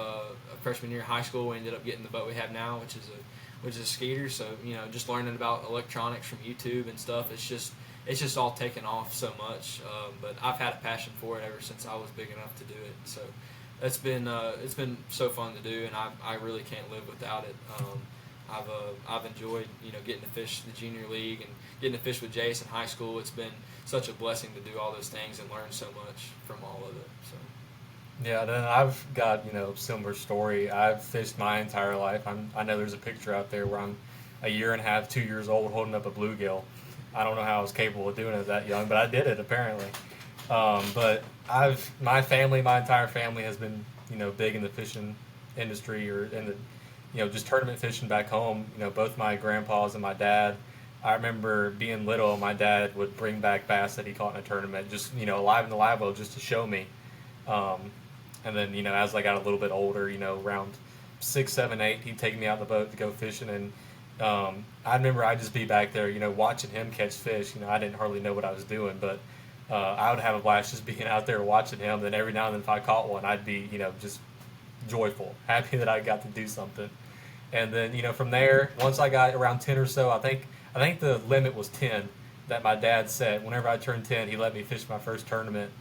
high school, we ended up getting the boat we have now, which is a Skeeter. So just learning about electronics from YouTube and stuff. It's just all taken off so much. But I've had a passion for it ever since I was big enough to do it. So it's been so fun to do, and I really can't live without it. I've enjoyed getting to fish the junior league and getting to fish with Jase in high school. It's been such a blessing to do all those things and learn so much from all of it. So Yeah, then I've got similar story. I've fished my entire life. I know there's a picture out there where I'm a year and a half, 2 years old, holding up a bluegill. I don't know how I was capable of doing it that young, but I did it apparently. But my entire family has been big in the fishing industry, or in the just tournament fishing back home. Both my grandpas and my dad. I remember being little, my dad would bring back bass that he caught in a tournament, just alive in the live well, just to show me. And then as I got a little bit older, around 6, 7, 8, he'd take me out in the boat to go fishing, and I remember I'd just be back there, watching him catch fish. I didn't hardly know what I was doing, but I would have a blast just being out there watching him. Then every now and then, if I caught one, I'd be just joyful, happy that I got to do something. And then from there, once I got around 10 or so, I think the limit was 10 that my dad set. Whenever I turned 10, he let me fish my first tournament.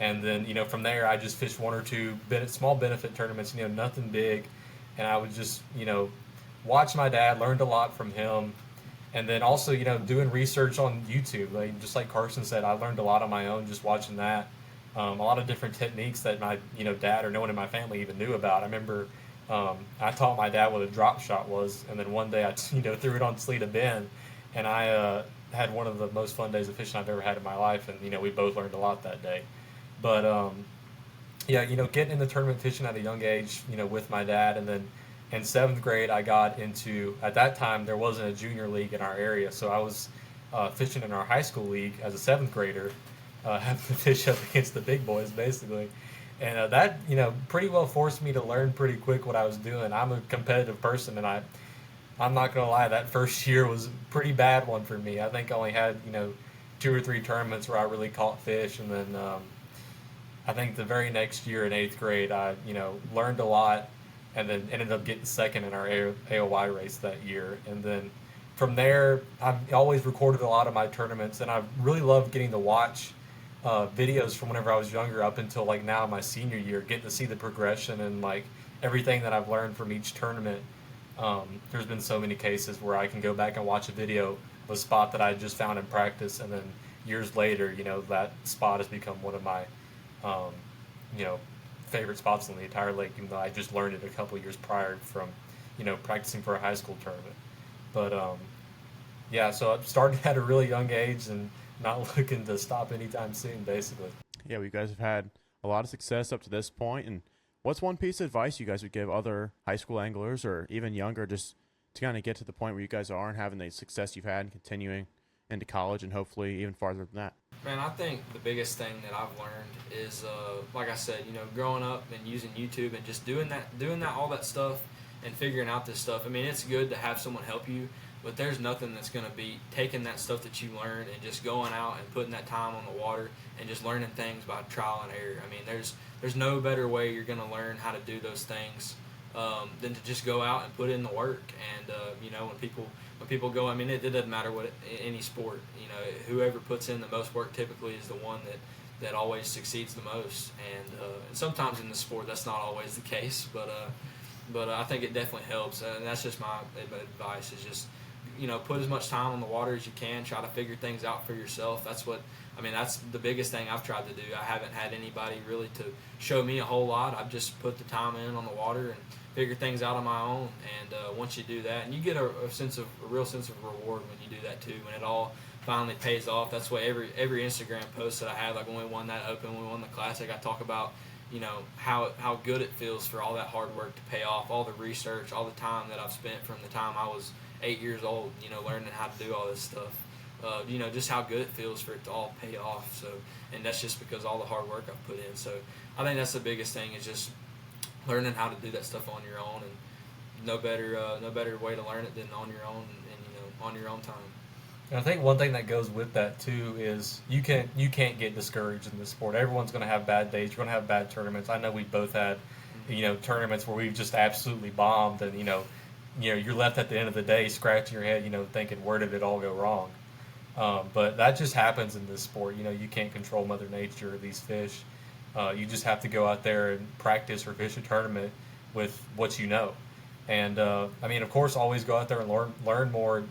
And then from there, I just fished 1 or 2 small benefit tournaments, nothing big. And I would just watch my dad, learned a lot from him. And then also doing research on YouTube, just like Carsen said, I learned a lot on my own just watching that. A lot of different techniques that my dad or no one in my family even knew about. I remember I taught my dad what a drop shot was, and then one day I threw it on Sleeta Bend, and I had one of the most fun days of fishing I've ever had in my life, and we both learned a lot that day. But getting into tournament fishing at a young age, with my dad. And then in 7th grade, I got into, at that time there wasn't a junior league in our area, so I was fishing in our high school league as a 7th grader, having to fish up against the big boys basically. And that pretty well forced me to learn pretty quick what I was doing. I'm a competitive person, and I'm not gonna lie, that first year was a pretty bad one for me. I think I only had 2 or 3 tournaments where I really caught fish, and then I think the very next year in 8th grade, I learned a lot, and then ended up getting second in our AOY race that year. And then from there, I've always recorded a lot of my tournaments, and I really loved getting to watch videos from whenever I was younger up until now my senior year, getting to see the progression and everything that I've learned from each tournament. There's been so many cases where I can go back and watch a video of a spot that I just found in practice, and then years later, that spot has become one of my um, you know, favorite spots on the entire lake, even though I just learned it a couple years prior from, practicing for a high school tournament. But yeah, so I started at a really young age and not looking to stop anytime soon, basically. Yeah, you guys have had a lot of success up to this point. And what's one piece of advice you guys would give other high school anglers or even younger, just to kind of get to the point where you guys are and having the success you've had and continuing into college and hopefully even farther than that? Man, I think the biggest thing that I've learned is, like I said, growing up and using YouTube and just doing that, all that stuff, and figuring out this stuff. I mean, it's good to have someone help you, but there's nothing that's going to beat taking that stuff that you learned and just going out and putting that time on the water and just learning things by trial and error. I mean, there's no better way you're going to learn how to do those things than to just go out and put in the work. And when people go, I mean, it doesn't matter what any sport. Whoever puts in the most work typically is the one that always succeeds the most. And sometimes in the sport that's not always the case, but I think it definitely helps. And that's just my advice: is just put as much time on the water as you can. Try to figure things out for yourself. That's the biggest thing I've tried to do. I haven't had anybody really to show me a whole lot. I've just put the time in on the water and figure things out on my own. And once you do that, and you get a real sense of reward when you do that too, when it all finally pays off. That's why every Instagram post that I have, like when we won that Open, when we won the Classic, I talk about how good it feels for all that hard work to pay off, all the research, all the time that I've spent from the time I was 8 years old, learning how to do all this stuff. Just how good it feels for it to all pay off. So, and that's just because all the hard work I've put in. So I think that's the biggest thing, is just learning how to do that stuff on your own, and no better way to learn it than on your own and on your own time. And I think one thing that goes with that too is you can't get discouraged in this sport. Everyone's going to have bad days. You're going to have bad tournaments. I know we both had, tournaments where we've just absolutely bombed, and you're left at the end of the day scratching your head, thinking, where did it all go wrong? But that just happens in this sport. You can't control Mother Nature or these fish. You just have to go out there and practice or fish a tournament with what you know. And of course, always go out there and learn more.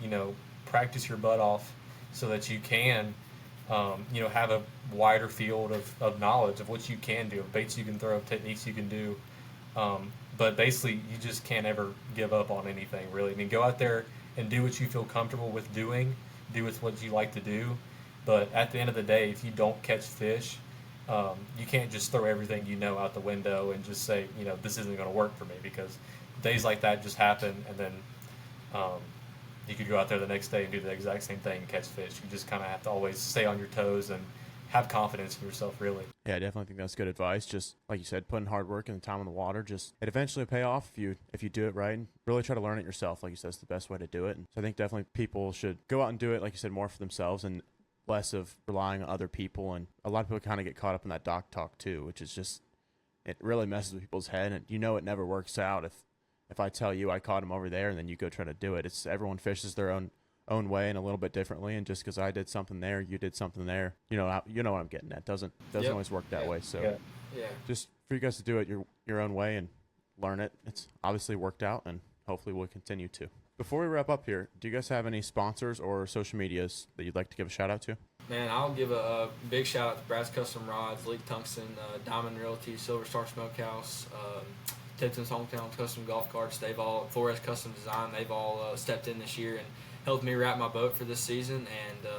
Practice your butt off so that you can, have a wider field of knowledge of what you can do, of baits you can throw, of techniques you can do. But basically, you just can't ever give up on anything, really. I mean, go out there and do what you feel comfortable with doing, do with what you like to do. But at the end of the day, if you don't catch fish, you can't just throw everything out the window and just say, this isn't going to work for me, because days like that just happen, and then you could go out there the next day and do the exact same thing and catch fish. You just kind of have to always stay on your toes and have confidence in yourself, really. Yeah, I definitely think that's good advice. Just like you said, putting hard work and the time on the water, just it eventually pay off if you do it right, and really try to learn it yourself. Like you said, it's the best way to do it. And so I think definitely people should go out and do it, like you said, more for themselves and less of relying on other people. And a lot of people kind of get caught up in that doc talk too, which is just, it really messes with people's head, and it never works out if I tell you I caught him over there and then you go try to do it. It's everyone fishes their own way and a little bit differently, and just because I did something there, you did something there, you know what I'm getting at. Doesn't Yep. always work that way. So Yeah. just for you guys to do it your own way and learn it. It's obviously worked out, and hopefully will continue to. Before we wrap up here, do you guys have any sponsors or social medias that you'd like to give a shout out to? Man, I'll give a big shout out to Brad's Custom Rods, Leak Tungsten, Diamond Realty, Silver Star Smokehouse, Tipton's Hometown Custom Golf Carts. They've all, Flores Custom Design, they've all stepped in this year and helped me wrap my boat for this season. And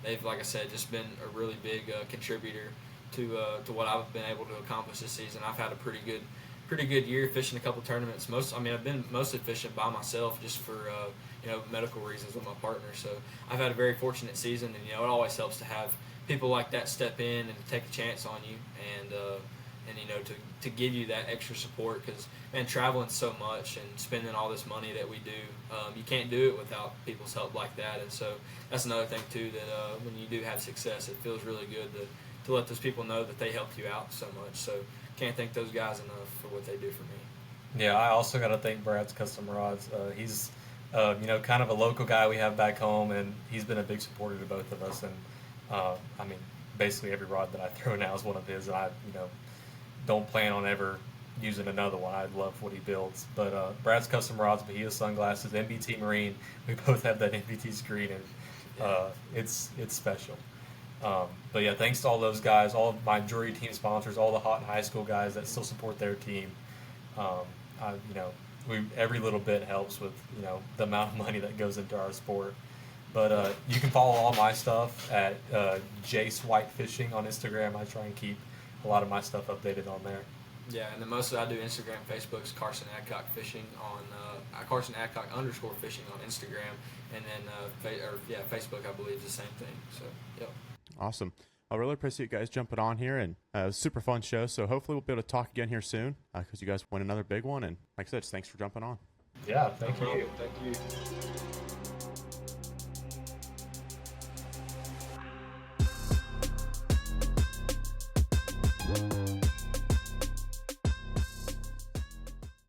they've, like I said, just been a really big contributor to what I've been able to accomplish this season. I've had a pretty good year fishing a couple tournaments. I've been mostly fishing by myself just for medical reasons with my partner. So I've had a very fortunate season, and it always helps to have people like that step in and take a chance on you, and to give you that extra support, because traveling so much and spending all this money that we do, you can't do it without people's help like that. And so that's another thing too, that when you do have success, it feels really good to let those people know that they helped you out so much. So can't thank those guys enough for what they do for me. Yeah, I also got to thank Brad's Custom Rods. He's kind of a local guy we have back home, and he's been a big supporter to both of us. And basically every rod that I throw now is one of his, and I don't plan on ever using another one. I love what he builds. But Brad's Custom Rods, Bahia Sunglasses, MBT Marine, we both have that MBT screen, and it's special. But yeah, thanks to all those guys, all of my jury team sponsors, all the Houghton High School guys that still support their team. You know, every little bit helps with, you know, the amount of money that goes into our sport. But you can follow all my stuff at Jase White Fishing on Instagram. I try and keep a lot of my stuff updated on there. Yeah, and then mostly I do Instagram, Facebook's Carsen Adcock Fishing on Carsen Adcock _ fishing on Instagram, and then Facebook I believe is the same thing. So yep. Awesome. I really appreciate you guys jumping on here, and it was a super fun show. So hopefully we'll be able to talk again here soon because you guys win another big one. And like I said, just thanks for jumping on. Yeah, thank you. Thank you.